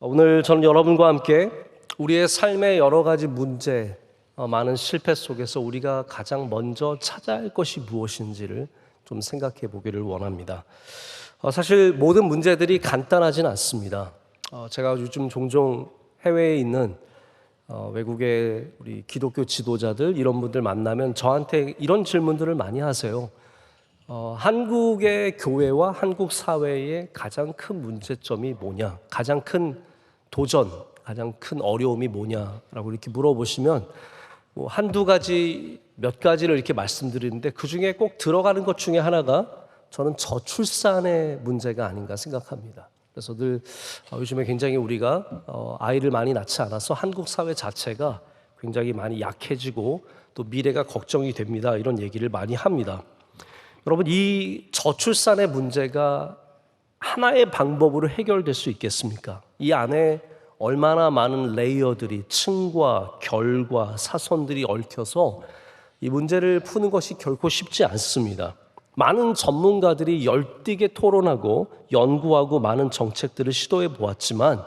오늘 저는 여러분과 함께 우리의 삶의 여러 가지 문제, 많은 실패 속에서 우리가 가장 먼저 찾아야 할 것이 무엇인지를 좀 생각해 보기를 원합니다. 사실 모든 문제들이 간단하진 않습니다. 제가 요즘 종종 해외에 있는 외국의 우리 기독교 지도자들 이런 분들 만나면 저한테 이런 질문들을 많이 하세요. 한국의 교회와 한국 사회의 가장 큰 문제점이 뭐냐? 가장 큰 도전, 가장 큰 어려움이 뭐냐라고 이렇게 물어보시면 한두 가지, 몇 가지를 이렇게 말씀드리는데 그중에 꼭 들어가는 것 중에 하나가 저는 저출산의 문제가 아닌가 생각합니다. 그래서 늘 요즘에 굉장히 우리가 아이를 많이 낳지 않아서 한국 사회 자체가 굉장히 많이 약해지고 또 미래가 걱정이 됩니다. 이런 얘기를 많이 합니다. 여러분, 이 저출산의 문제가 하나의 방법으로 해결될 수 있겠습니까? 이 안에 얼마나 많은 레이어들이, 층과 결과, 사선들이 얽혀서 이 문제를 푸는 것이 결코 쉽지 않습니다. 많은 전문가들이 열띠게 토론하고 연구하고 많은 정책들을 시도해 보았지만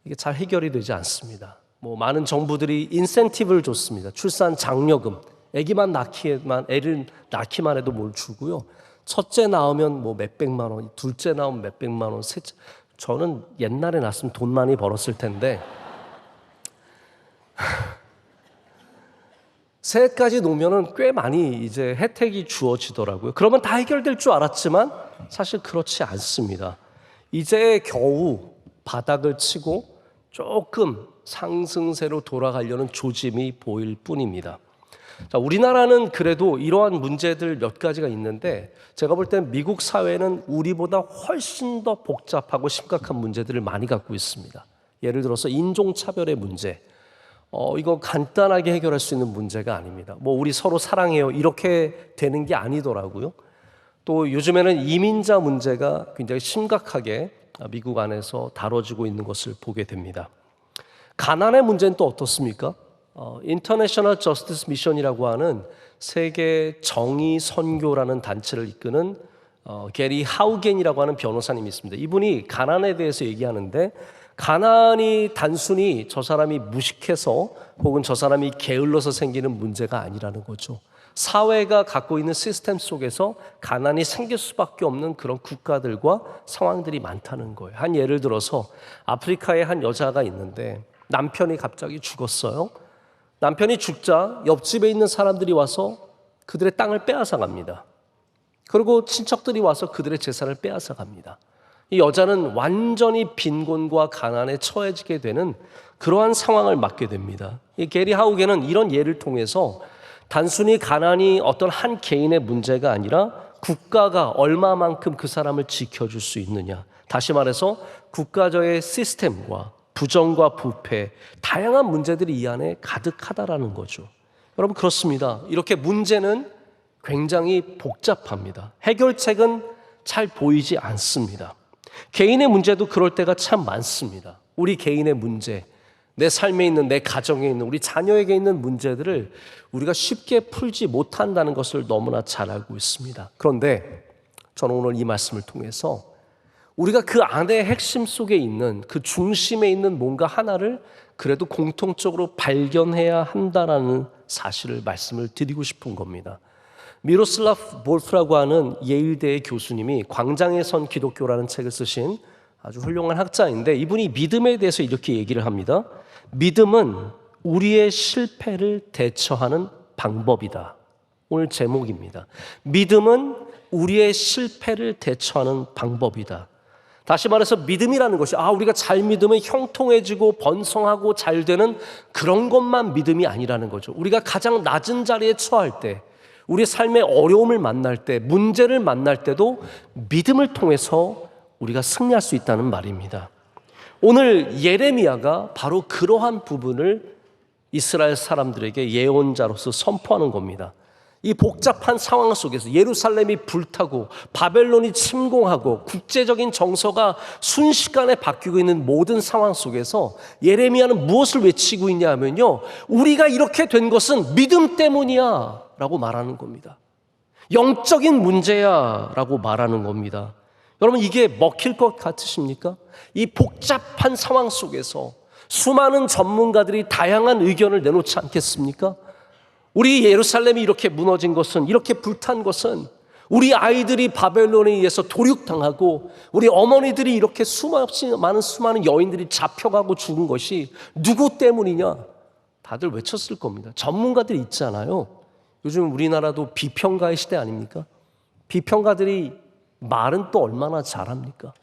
이게 잘 해결이 되지 않습니다. 많은 정부들이 인센티브를 줬습니다. 출산 장려금, 애를 낳기만 해도 뭘 주고요. 첫째 낳으면 몇백만 원, 둘째 낳으면 몇백만 원, 셋째. 저는 옛날에 낳았으면 돈 많이 벌었을 텐데 셋까지 놓으면 꽤 많이 이제 혜택이 주어지더라고요. 그러면 다 해결될 줄 알았지만 사실 그렇지 않습니다. 이제 겨우 바닥을 치고 조금 상승세로 돌아가려는 조짐이 보일 뿐입니다. 자, 우리나라는 그래도 이러한 문제들 몇 가지가 있는데 제가 볼 땐 미국 사회는 우리보다 훨씬 더 복잡하고 심각한 문제들을 많이 갖고 있습니다. 예를 들어서 인종차별의 문제, 이거 간단하게 해결할 수 있는 문제가 아닙니다. 우리 서로 사랑해요 이렇게 되는 게 아니더라고요. 또 요즘에는 이민자 문제가 굉장히 심각하게 미국 안에서 다뤄지고 있는 것을 보게 됩니다. 가난의 문제는 또 어떻습니까? 인터내셔널 저스티스 미션이라고 하는 세계 정의 선교라는 단체를 이끄는 게리 하우겐이라고 하는 변호사님이 있습니다. 이분이 가난에 대해서 얘기하는데 가난이 단순히 저 사람이 무식해서 혹은 저 사람이 게을러서 생기는 문제가 아니라는 거죠. 사회가 갖고 있는 시스템 속에서 가난이 생길 수밖에 없는 그런 국가들과 상황들이 많다는 거예요. 한 예를 들어서 아프리카에 한 여자가 있는데 남편이 갑자기 죽었어요. 남편이 죽자 옆집에 있는 사람들이 와서 그들의 땅을 빼앗아 갑니다. 그리고 친척들이 와서 그들의 재산을 빼앗아 갑니다. 이 여자는 완전히 빈곤과 가난에 처해지게 되는 그러한 상황을 맞게 됩니다. 이 게리 하우겐은 이런 예를 통해서 단순히 가난이 어떤 한 개인의 문제가 아니라 국가가 얼마만큼 그 사람을 지켜줄 수 있느냐. 다시 말해서 국가적의 시스템과 부정과 부패, 다양한 문제들이 이 안에 가득하다라는 거죠. 여러분, 그렇습니다. 이렇게 문제는 굉장히 복잡합니다. 해결책은 잘 보이지 않습니다. 개인의 문제도 그럴 때가 참 많습니다. 우리 개인의 문제, 내 삶에 있는, 내 가정에 있는, 우리 자녀에게 있는 문제들을 우리가 쉽게 풀지 못한다는 것을 너무나 잘 알고 있습니다. 그런데 저는 오늘 이 말씀을 통해서 우리가 그 안의 핵심 속에 있는 그 중심에 있는 뭔가 하나를 그래도 공통적으로 발견해야 한다는 사실을 말씀을 드리고 싶은 겁니다. 미로슬라프 볼프라고 하는 예일대의 교수님이 광장에 선 기독교라는 책을 쓰신 아주 훌륭한 학자인데 이분이 믿음에 대해서 이렇게 얘기를 합니다. 믿음은 우리의 실패를 대처하는 방법이다. 오늘 제목입니다. 믿음은 우리의 실패를 대처하는 방법이다. 다시 말해서 믿음이라는 것이 우리가 잘 믿으면 형통해지고 번성하고 잘 되는 그런 것만 믿음이 아니라는 거죠. 우리가 가장 낮은 자리에 처할 때, 우리 삶의 어려움을 만날 때, 문제를 만날 때도 믿음을 통해서 우리가 승리할 수 있다는 말입니다. 오늘 예레미야가 바로 그러한 부분을 이스라엘 사람들에게 예언자로서 선포하는 겁니다. 이 복잡한 상황 속에서 예루살렘이 불타고 바벨론이 침공하고 국제적인 정서가 순식간에 바뀌고 있는 모든 상황 속에서 예레미야는 무엇을 외치고 있냐 하면요, 우리가 이렇게 된 것은 믿음 때문이야 라고 말하는 겁니다. 영적인 문제야 라고 말하는 겁니다. 여러분, 이게 먹힐 것 같으십니까? 이 복잡한 상황 속에서 수많은 전문가들이 다양한 의견을 내놓지 않겠습니까? 우리 예루살렘이 이렇게 무너진 것은, 이렇게 불탄 것은 우리 아이들이 바벨론에 의해서 도륙당하고 우리 어머니들이 이렇게 수많은 여인들이 잡혀가고 죽은 것이 누구 때문이냐? 다들 외쳤을 겁니다. 전문가들이 있잖아요. 요즘 우리나라도 비평가의 시대 아닙니까? 비평가들이 말은 또 얼마나 잘합니까?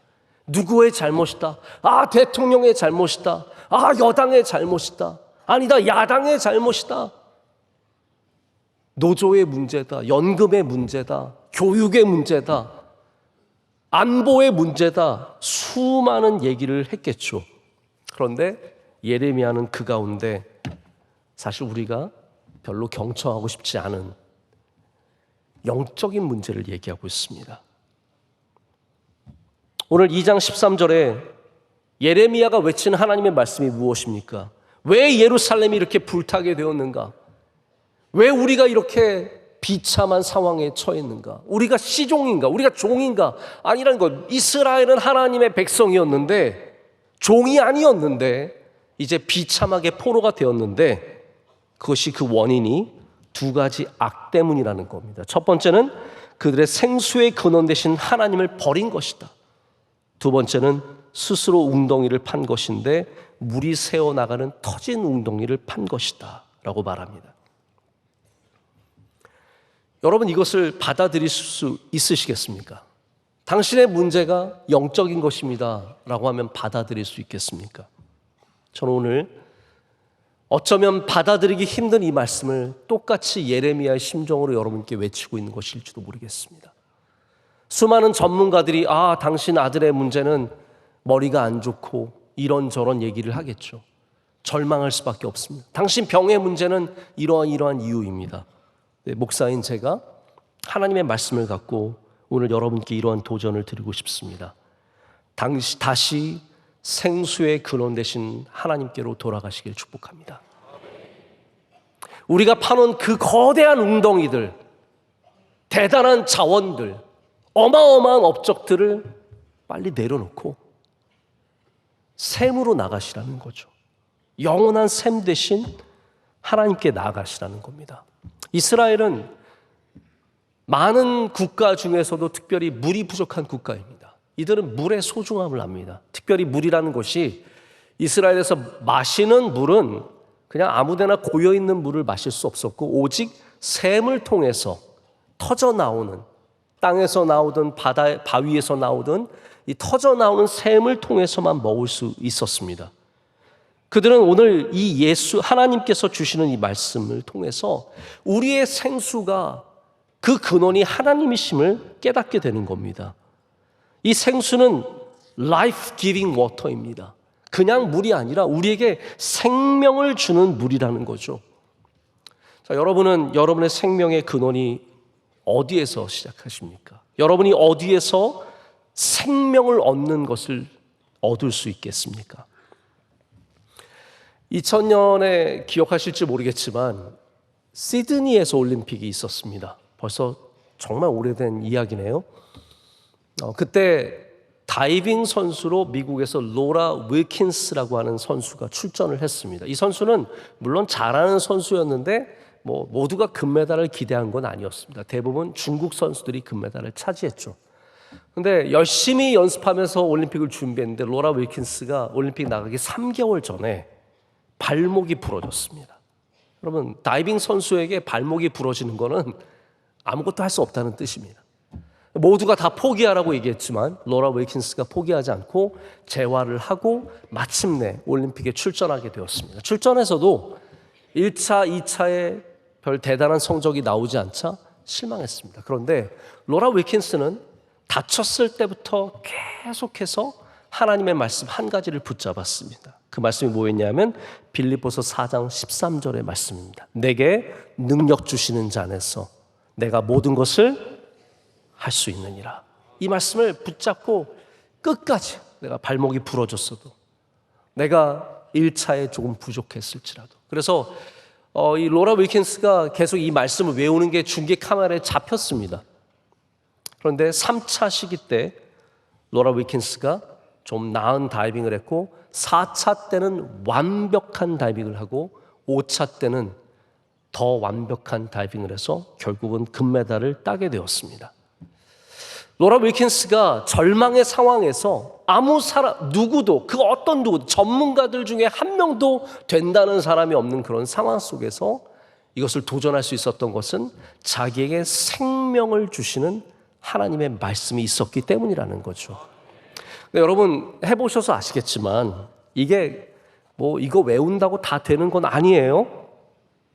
누구의 잘못이다. 아, 대통령의 잘못이다. 아, 여당의 잘못이다. 아니다, 야당의 잘못이다. 노조의 문제다. 연금의 문제다. 교육의 문제다. 안보의 문제다. 수많은 얘기를 했겠죠. 그런데 예레미야는 그 가운데 사실 우리가 별로 경청하고 싶지 않은 영적인 문제를 얘기하고 있습니다. 오늘 2장 13절에 예레미야가 외치는 하나님의 말씀이 무엇입니까? 왜 예루살렘이 이렇게 불타게 되었는가? 왜 우리가 이렇게 비참한 상황에 처했는가? 우리가 시종인가? 우리가 종인가? 아니라는 것. 이스라엘은 하나님의 백성이었는데, 종이 아니었는데 이제 비참하게 포로가 되었는데, 그것이 그 원인이 두 가지 악 때문이라는 겁니다. 첫 번째는 그들의 생수의 근원 되신 하나님을 버린 것이다. 두 번째는 스스로 웅덩이를 판 것인데 물이 새어나가는 터진 웅덩이를 판 것이다 라고 말합니다. 여러분, 이것을 받아들일 수 있으시겠습니까? 당신의 문제가 영적인 것입니다 라고 하면 받아들일 수 있겠습니까? 저는 오늘 어쩌면 받아들이기 힘든 이 말씀을 똑같이 예레미야의 심정으로 여러분께 외치고 있는 것일지도 모르겠습니다. 수많은 전문가들이 당신 아들의 문제는 머리가 안 좋고 이런저런 얘기를 하겠죠. 절망할 수밖에 없습니다. 당신 병의 문제는 이러한 이유입니다. 네, 목사인 제가 하나님의 말씀을 갖고 오늘 여러분께 이러한 도전을 드리고 싶습니다. 다시 생수의 근원 되신 하나님께로 돌아가시길 축복합니다. 우리가 파놓은 그 거대한 웅덩이들, 대단한 자원들, 어마어마한 업적들을 빨리 내려놓고 샘으로 나가시라는 거죠. 영원한 샘 대신 하나님께 나아가시라는 겁니다. 이스라엘은 많은 국가 중에서도 특별히 물이 부족한 국가입니다. 이들은 물의 소중함을 압니다. 특별히 물이라는 것이 이스라엘에서 마시는 물은 그냥 아무데나 고여있는 물을 마실 수 없었고 오직 샘을 통해서 터져 나오는, 땅에서 나오든 바위에서 나오든 이 터져 나오는 샘을 통해서만 먹을 수 있었습니다. 그들은 오늘 이 하나님께서 주시는 이 말씀을 통해서 우리의 생수가 그 근원이 하나님이심을 깨닫게 되는 겁니다. 이 생수는 life giving water입니다. 그냥 물이 아니라 우리에게 생명을 주는 물이라는 거죠. 자, 여러분은 여러분의 생명의 근원이 어디에서 시작하십니까? 여러분이 어디에서 생명을 얻는 것을 얻을 수 있겠습니까? 2000년에 기억하실지 모르겠지만 시드니에서 올림픽이 있었습니다. 벌써 정말 오래된 이야기네요. 그때 다이빙 선수로 미국에서 로라 윌킨스라고 하는 선수가 출전을 했습니다. 이 선수는 물론 잘하는 선수였는데 모두가 금메달을 기대한 건 아니었습니다. 대부분 중국 선수들이 금메달을 차지했죠. 근데 열심히 연습하면서 올림픽을 준비했는데 로라 윌킨스가 올림픽 나가기 3개월 전에 발목이 부러졌습니다. 여러분, 다이빙 선수에게 발목이 부러지는 거는 아무것도 할 수 없다는 뜻입니다. 모두가 다 포기하라고 얘기했지만 로라 윌킨스가 포기하지 않고 재활을 하고 마침내 올림픽에 출전하게 되었습니다. 출전해서도 1차, 2차에 별 대단한 성적이 나오지 않자 실망했습니다. 그런데 로라 윌킨스는 다쳤을 때부터 계속해서 하나님의 말씀 한 가지를 붙잡았습니다. 그 말씀이 뭐였냐면 빌립보서 4장 13절의 말씀입니다. 내게 능력 주시는 자 안에서 내가 모든 것을 할 수 있느니라. 이 말씀을 붙잡고 끝까지 내가 발목이 부러졌어도 내가 1차에 조금 부족했을지라도 그래서 이 로라 윌킨스가 계속 이 말씀을 외우는 게 중계 카메라에 잡혔습니다. 그런데 3차 시기 때 로라 윌킨스가 좀 나은 다이빙을 했고 4차 때는 완벽한 다이빙을 하고 5차 때는 더 완벽한 다이빙을 해서 결국은 금메달을 따게 되었습니다. 로라 윌킨스가 절망의 상황에서 아무 사람 누구도 그 어떤 누구도 전문가들 중에 한 명도 된다는 사람이 없는 그런 상황 속에서 이것을 도전할 수 있었던 것은 자기에게 생명을 주시는 하나님의 말씀이 있었기 때문이라는 거죠. 여러분 해보셔서 아시겠지만 이게 뭐 이거 외운다고 다 되는 건 아니에요.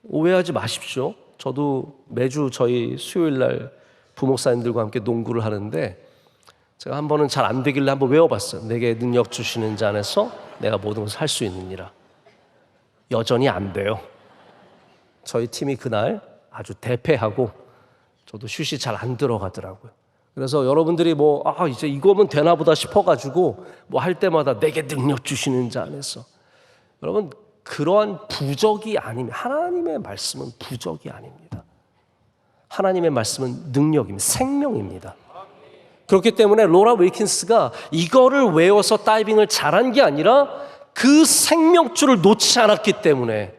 오해하지 마십시오. 저도 매주 저희 수요일 날 부목사님들과 함께 농구를 하는데 제가 한 번은 잘 안 되길래 한번 외워봤어요. 내게 능력 주시는 자 안에서 내가 모든 것을 할 수 있느니라. 여전히 안 돼요. 저희 팀이 그날 아주 대패하고 저도 슛이 잘 안 들어가더라고요. 그래서 여러분들이 이제 이거면 되나 보다 싶어가지고 할 때마다 내게 능력 주시는 자 안에서. 여러분, 그러한 부적이 아닙니다. 하나님의 말씀은 부적이 아닙니다. 하나님의 말씀은 능력입니다. 생명입니다. 그렇기 때문에 로라 윌킨스가 이거를 외워서 다이빙을 잘한 게 아니라 그 생명줄을 놓지 않았기 때문에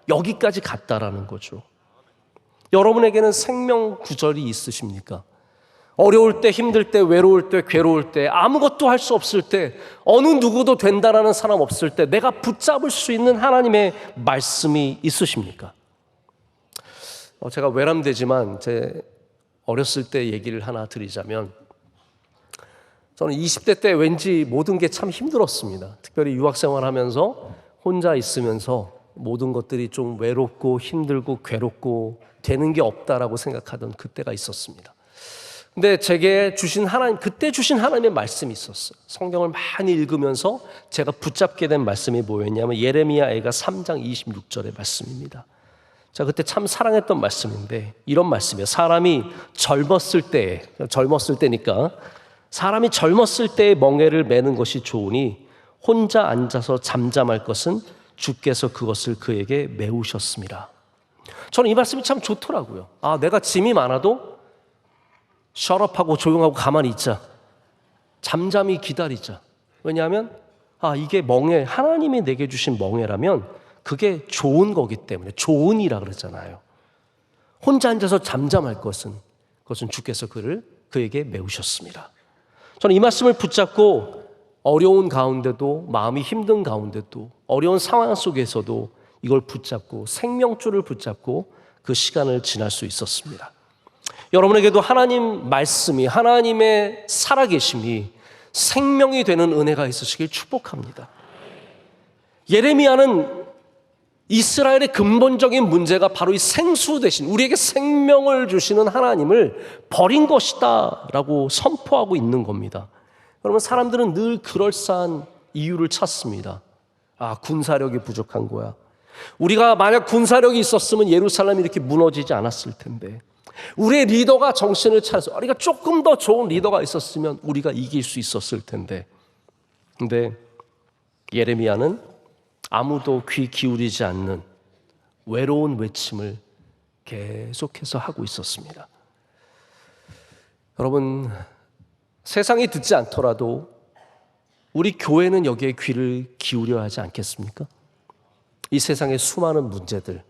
여기까지 갔다라는 거죠. 여러분에게는 생명 구절이 있으십니까? 어려울 때, 힘들 때, 외로울 때, 괴로울 때, 아무것도 할 수 없을 때, 어느 누구도 된다라는 사람 없을 때 내가 붙잡을 수 있는 하나님의 말씀이 있으십니까? 제가 외람되지만 제 어렸을 때 얘기를 하나 드리자면 저는 20대 때 왠지 모든 게 참 힘들었습니다. 특별히 유학생활하면서 혼자 있으면서 모든 것들이 좀 외롭고 힘들고 괴롭고 되는 게 없다라고 생각하던 그때가 있었습니다. 근데 제게 주신 그때 주신 하나님의 말씀이 있었어요. 성경을 많이 읽으면서 제가 붙잡게 된 말씀이 뭐였냐면 예레미야가 3장 26절의 말씀입니다. 제가 그때 참 사랑했던 말씀인데 이런 말씀이에요. 사람이 젊었을 때니까 사람이 젊었을 때의 멍에를 매는 것이 좋으니 혼자 앉아서 잠잠할 것은 주께서 그것을 그에게 메우셨습니다. 저는 이 말씀이 참 좋더라고요. 내가 짐이 많아도 셧업하고 조용하고 가만히 있자. 잠잠히 기다리자. 왜냐하면 이게 멍에, 하나님이 내게 주신 멍에라면 그게 좋은 거기 때문에, 좋은이라 그러잖아요. 혼자 앉아서 잠잠할 것은 그것은 주께서 그에게 메우셨습니다. 저는 이 말씀을 붙잡고 어려운 가운데도, 마음이 힘든 가운데도, 어려운 상황 속에서도 이걸 붙잡고 생명줄을 붙잡고 그 시간을 지날 수 있었습니다. 여러분에게도 하나님 말씀이, 하나님의 살아계심이 생명이 되는 은혜가 있으시길 축복합니다. 예레미야는 이스라엘의 근본적인 문제가 바로 이 생수 대신 우리에게 생명을 주시는 하나님을 버린 것이다 라고 선포하고 있는 겁니다. 여러분, 사람들은 늘 그럴싸한 이유를 찾습니다. 군사력이 부족한 거야. 우리가 만약 군사력이 있었으면 예루살렘이 이렇게 무너지지 않았을 텐데, 우리의 리더가 정신을 차려서 우리가 조금 더 좋은 리더가 있었으면 우리가 이길 수 있었을 텐데. 근데 예레미야는 아무도 귀 기울이지 않는 외로운 외침을 계속해서 하고 있었습니다. 여러분, 세상이 듣지 않더라도 우리 교회는 여기에 귀를 기울여야 하지 않겠습니까? 이 세상의 수많은 문제들,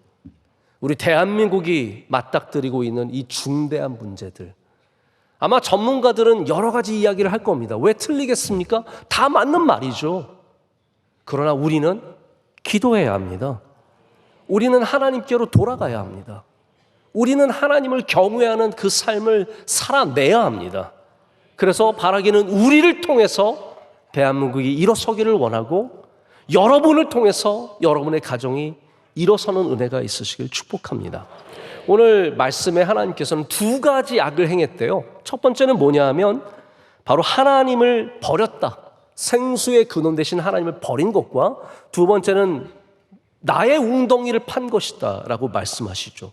우리 대한민국이 맞닥뜨리고 있는 이 중대한 문제들, 아마 전문가들은 여러 가지 이야기를 할 겁니다. 왜 틀리겠습니까? 다 맞는 말이죠. 그러나 우리는 기도해야 합니다. 우리는 하나님께로 돌아가야 합니다. 우리는 하나님을 경외하는 그 삶을 살아내야 합니다. 그래서 바라기는 우리를 통해서 대한민국이 일어서기를 원하고, 여러분을 통해서 여러분의 가정이 일어서는 은혜가 있으시길 축복합니다. 오늘 말씀에 하나님께서는 두 가지 악을 행했대요. 첫 번째는 뭐냐 하면 바로 하나님을 버렸다. 생수의 근원 되신 하나님을 버린 것과, 두 번째는 나의 웅덩이를 판 것이다 라고 말씀하시죠.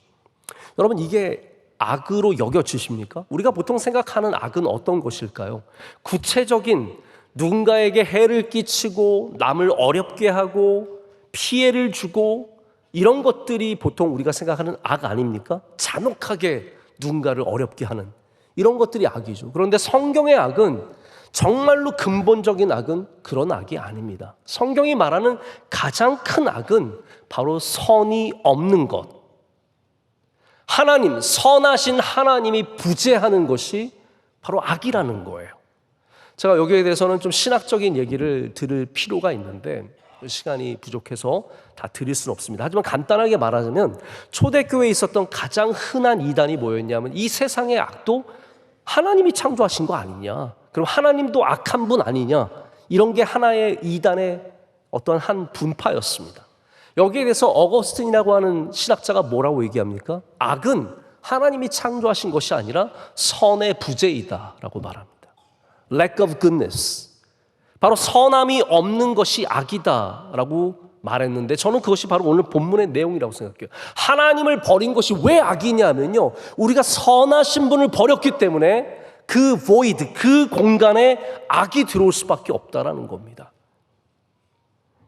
여러분, 이게 악으로 여겨지십니까? 우리가 보통 생각하는 악은 어떤 것일까요? 구체적인 누군가에게 해를 끼치고 남을 어렵게 하고 피해를 주고 이런 것들이 보통 우리가 생각하는 악 아닙니까? 잔혹하게 누군가를 어렵게 하는 이런 것들이 악이죠. 그런데 성경의 악은 정말로 근본적인 악은 그런 악이 아닙니다. 성경이 말하는 가장 큰 악은 바로 선이 없는 것. 하나님, 선하신 하나님이 부재하는 것이 바로 악이라는 거예요. 제가 여기에 대해서는 좀 신학적인 얘기를 들을 필요가 있는데 시간이 부족해서 다 드릴 수는 없습니다. 하지만 간단하게 말하자면 초대교회에 있었던 가장 흔한 이단이 뭐였냐면 이 세상의 악도 하나님이 창조하신 거 아니냐, 그럼 하나님도 악한 분 아니냐, 이런 게 하나의 이단의 어떤 한 분파였습니다. 여기에 대해서 어거스틴이라고 하는 신학자가 뭐라고 얘기합니까? 악은 하나님이 창조하신 것이 아니라 선의 부재이다라고 말합니다. Lack of goodness. 바로 선함이 없는 것이 악이다라고 말했는데 저는 그것이 바로 오늘 본문의 내용이라고 생각해요. 하나님을 버린 것이 왜 악이냐면요, 우리가 선하신 분을 버렸기 때문에 그 void, 그 공간에 악이 들어올 수밖에 없다라는 겁니다.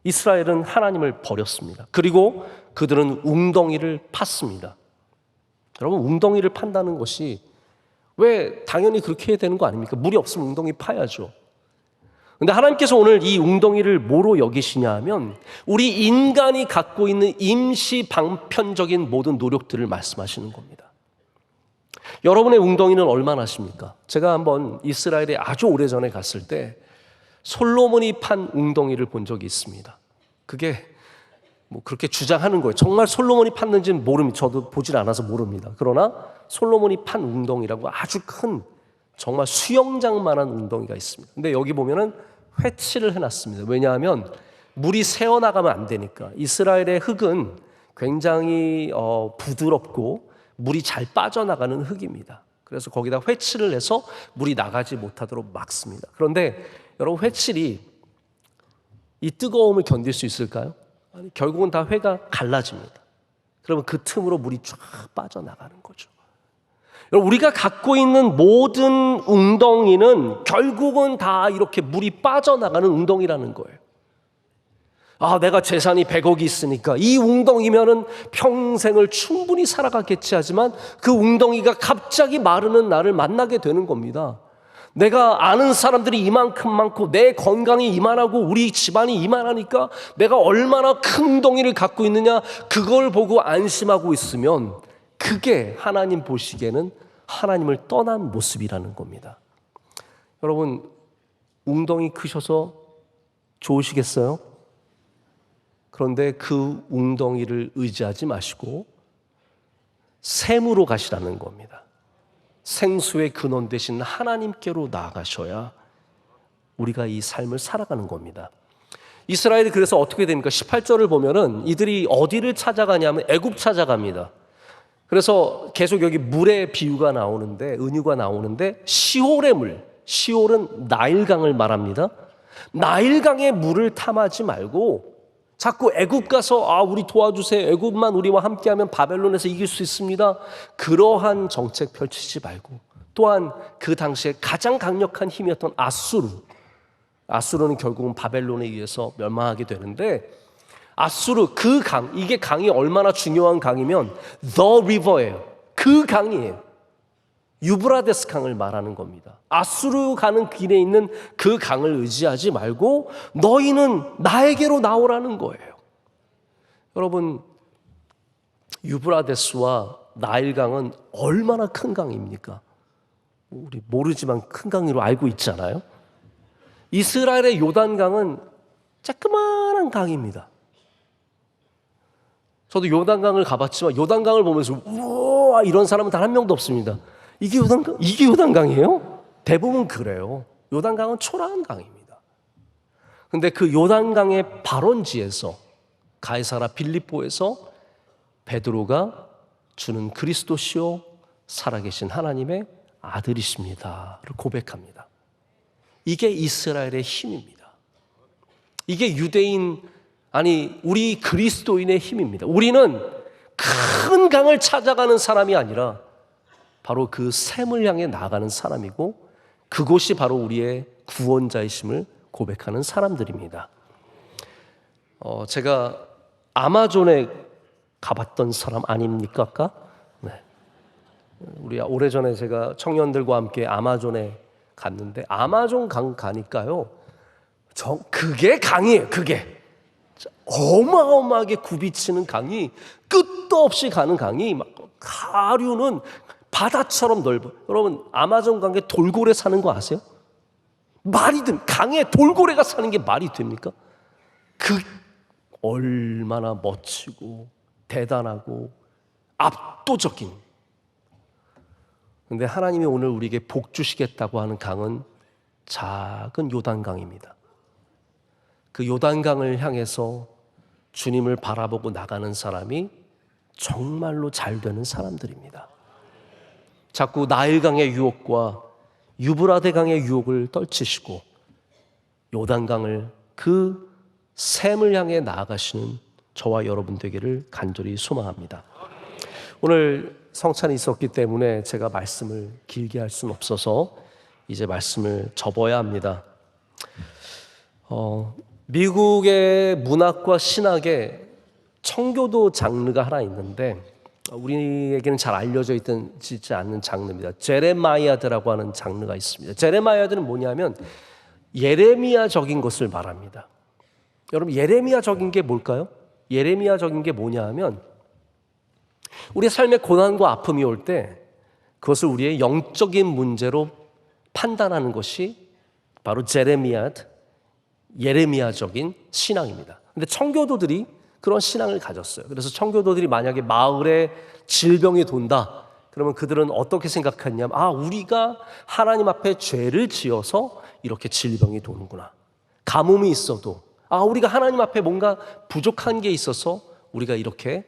이스라엘은 하나님을 버렸습니다. 그리고 그들은 웅덩이를 팠습니다. 여러분, 웅덩이를 판다는 것이 왜 당연히 그렇게 해야 되는 거 아닙니까? 물이 없으면 웅덩이 파야죠. 근데 하나님께서 오늘 이 웅덩이를 뭐로 여기시냐 하면 우리 인간이 갖고 있는 임시 방편적인 모든 노력들을 말씀하시는 겁니다. 여러분의 웅덩이는 얼마나 십니까? 제가 한번 이스라엘에 아주 오래전에 갔을 때 솔로몬이 판 웅덩이를 본 적이 있습니다. 그게 뭐 그렇게 주장하는 거예요. 정말 솔로몬이 팠는지는 모릅니다. 저도 보질 않아서 모릅니다. 그러나 솔로몬이 판 웅덩이라고 아주 큰 정말 수영장만한 웅덩이가 있습니다. 근데 여기 보면은 회치를 해놨습니다. 왜냐하면 물이 새어나가면 안 되니까. 이스라엘의 흙은 굉장히 부드럽고 물이 잘 빠져나가는 흙입니다. 그래서 거기다 회치를 해서 물이 나가지 못하도록 막습니다. 그런데 여러분, 회칠이 이 뜨거움을 견딜 수 있을까요? 아니, 결국은 다 회가 갈라집니다. 그러면 그 틈으로 물이 쫙 빠져나가는 거죠. 여러분, 우리가 갖고 있는 모든 웅덩이는 결국은 다 이렇게 물이 빠져나가는 웅덩이라는 거예요. 아, 내가 재산이 100억이 있으니까 이 웅덩이면은 평생을 충분히 살아가겠지 하지만 그 웅덩이가 갑자기 마르는 날을 만나게 되는 겁니다. 내가 아는 사람들이 이만큼 많고 내 건강이 이만하고 우리 집안이 이만하니까 내가 얼마나 큰 웅덩이를 갖고 있느냐, 그걸 보고 안심하고 있으면 그게 하나님 보시기에는 하나님을 떠난 모습이라는 겁니다. 여러분, 웅덩이 크셔서 좋으시겠어요? 그런데 그 웅덩이를 의지하지 마시고 샘으로 가시라는 겁니다. 생수의 근원 되신 하나님께로 나아가셔야 우리가 이 삶을 살아가는 겁니다. 이스라엘이 그래서 어떻게 됩니까? 18절을 보면은 이들이 어디를 찾아가냐면 애굽 찾아갑니다. 그래서 계속 여기 물의 비유가 나오는데, 은유가 나오는데 시홀의 물, 시홀은 나일강을 말합니다. 나일강의 물을 탐하지 말고 자꾸 애굽 가서 우리 도와주세요, 애굽만 우리와 함께하면 바벨론에서 이길 수 있습니다, 그러한 정책 펼치지 말고, 또한 그 당시에 가장 강력한 힘이었던 아수르는 결국은 바벨론에 의해서 멸망하게 되는데, 아수르 그 강, 이게 강이 얼마나 중요한 강이면 The River예요. 그 강이에요. 유브라데스 강을 말하는 겁니다. 아수르 가는 길에 있는 그 강을 의지하지 말고 너희는 나에게로 나오라는 거예요. 여러분, 유브라데스와 나일강은 얼마나 큰 강입니까? 우리 모르지만 큰 강으로 알고 있잖아요. 이스라엘의 요단강은 조그마한 강입니다. 저도 요단강을 가봤지만 요단강을 보면서 우와, 이런 사람은 단 한 명도 없습니다. 이게 요단강이에요? 대부분 그래요. 요단강은 초라한 강입니다. 근데 그 요단강의 발원지에서, 가이사라 빌립보에서 베드로가 주는 그리스도시요 살아계신 하나님의 아들이십니다를 고백합니다. 이게 이스라엘의 힘입니다. 이게 우리 그리스도인의 힘입니다. 우리는 큰 강을 찾아가는 사람이 아니라 바로 그 샘을 향해 나아가는 사람이고, 그곳이 바로 우리의 구원자이심을 고백하는 사람들입니다. 제가 아마존에 가봤던 사람 아닙니까? 아까? 네. 우리 오래전에 제가 청년들과 함께 아마존에 갔는데 아마존 강 가니까요. 그게 강이에요. 그게 어마어마하게 굽이치는 강이, 끝도 없이 가는 강이, 막 하류는 바다처럼 넓어. 여러분, 아마존 강에 돌고래 사는 거 아세요? 말이 든 강에 돌고래가 사는 게 말이 됩니까? 그 얼마나 멋지고 대단하고 압도적인. 근데 하나님이 오늘 우리에게 복 주시겠다고 하는 강은 작은 요단강입니다. 그 요단강을 향해서 주님을 바라보고 나가는 사람이 정말로 잘 되는 사람들입니다. 자꾸 나일강의 유혹과 유브라데강의 유혹을 떨치시고 요단강을, 그 샘을 향해 나아가시는 저와 여러분 되기를 간절히 소망합니다. 오늘 성찬이 있었기 때문에 제가 말씀을 길게 할 수는 없어서 이제 말씀을 접어야 합니다. 미국의 문학과 신학에 청교도 장르가 하나 있는데 우리에게는 잘 알려져 있지 않는 장르입니다. 제레마이아드라고 하는 장르가 있습니다. 제레마이아드는 뭐냐면 예레미야적인 것을 말합니다. 여러분, 예레미야적인 게 뭘까요? 예레미야적인 게 뭐냐 하면 우리 삶에 고난과 아픔이 올 때 그것을 우리의 영적인 문제로 판단하는 것이 바로 예레미야적인 신앙입니다. 근데 청교도들이 그런 신앙을 가졌어요. 그래서 청교도들이 만약에 마을에 질병이 돈다, 그러면 그들은 어떻게 생각했냐면, 우리가 하나님 앞에 죄를 지어서 이렇게 질병이 도는구나. 가뭄이 있어도 우리가 하나님 앞에 뭔가 부족한 게 있어서 우리가 이렇게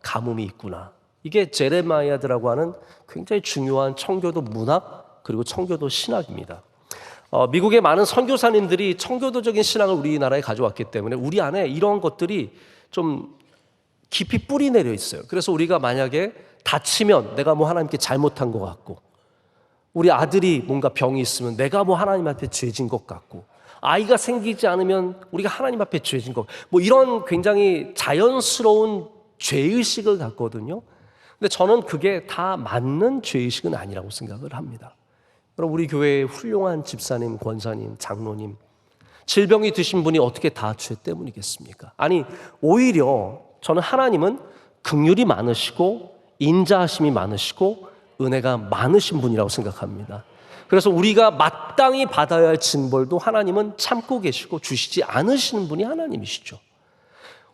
가뭄이 있구나. 이게 제레마이아드라고 하는 굉장히 중요한 청교도 문학 그리고 청교도 신학입니다. 미국의 많은 선교사님들이 청교도적인 신앙을 우리나라에 가져왔기 때문에 우리 안에 이런 것들이 좀 깊이 뿌리 내려 있어요. 그래서 우리가 만약에 다치면 내가 뭐 하나님께 잘못한 것 같고, 우리 아들이 뭔가 병이 있으면 내가 뭐 하나님한테 죄진 것 같고, 아이가 생기지 않으면 우리가 하나님 앞에 죄진 것, 뭐 이런 굉장히 자연스러운 죄의식을 갖거든요. 근데 저는 그게 다 맞는 죄의식은 아니라고 생각을 합니다. 그럼 우리 교회의 훌륭한 집사님, 권사님, 장로님, 질병이 드신 분이 어떻게 다 죄 때문이겠습니까? 아니, 오히려 저는 하나님은 긍휼이 많으시고 인자하심이 많으시고 은혜가 많으신 분이라고 생각합니다. 그래서 우리가 마땅히 받아야 할 징벌도 하나님은 참고 계시고 주시지 않으시는 분이 하나님이시죠.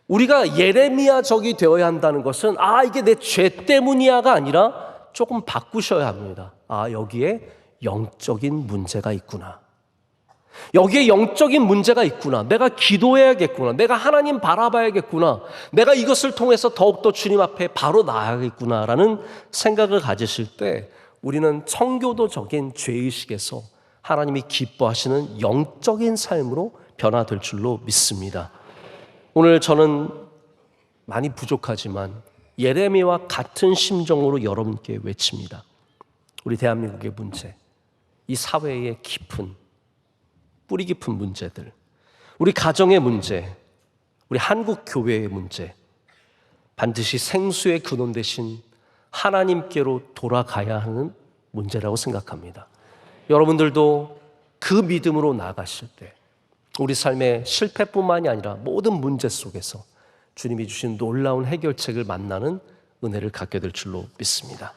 우리가 예레미야적이 되어야 한다는 것은 이게 내 죄 때문이야가 아니라 조금 바꾸셔야 합니다. 여기에 영적인 문제가 있구나. 여기에 영적인 문제가 있구나. 내가 기도해야겠구나. 내가 하나님 바라봐야겠구나. 내가 이것을 통해서 더욱더 주님 앞에 바로 나아가겠구나라는 생각을 가지실 때 우리는 청교도적인 죄의식에서 하나님이 기뻐하시는 영적인 삶으로 변화될 줄로 믿습니다. 오늘 저는 많이 부족하지만 예레미야와 같은 심정으로 여러분께 외칩니다. 우리 대한민국의 문제, 이 사회의 뿌리 깊은 문제들, 우리 가정의 문제, 우리 한국 교회의 문제, 반드시 생수의 근원 되신 하나님께로 돌아가야 하는 문제라고 생각합니다. 여러분들도 그 믿음으로 나아가실 때 우리 삶의 실패뿐만이 아니라 모든 문제 속에서 주님이 주신 놀라운 해결책을 만나는 은혜를 갖게 될 줄로 믿습니다.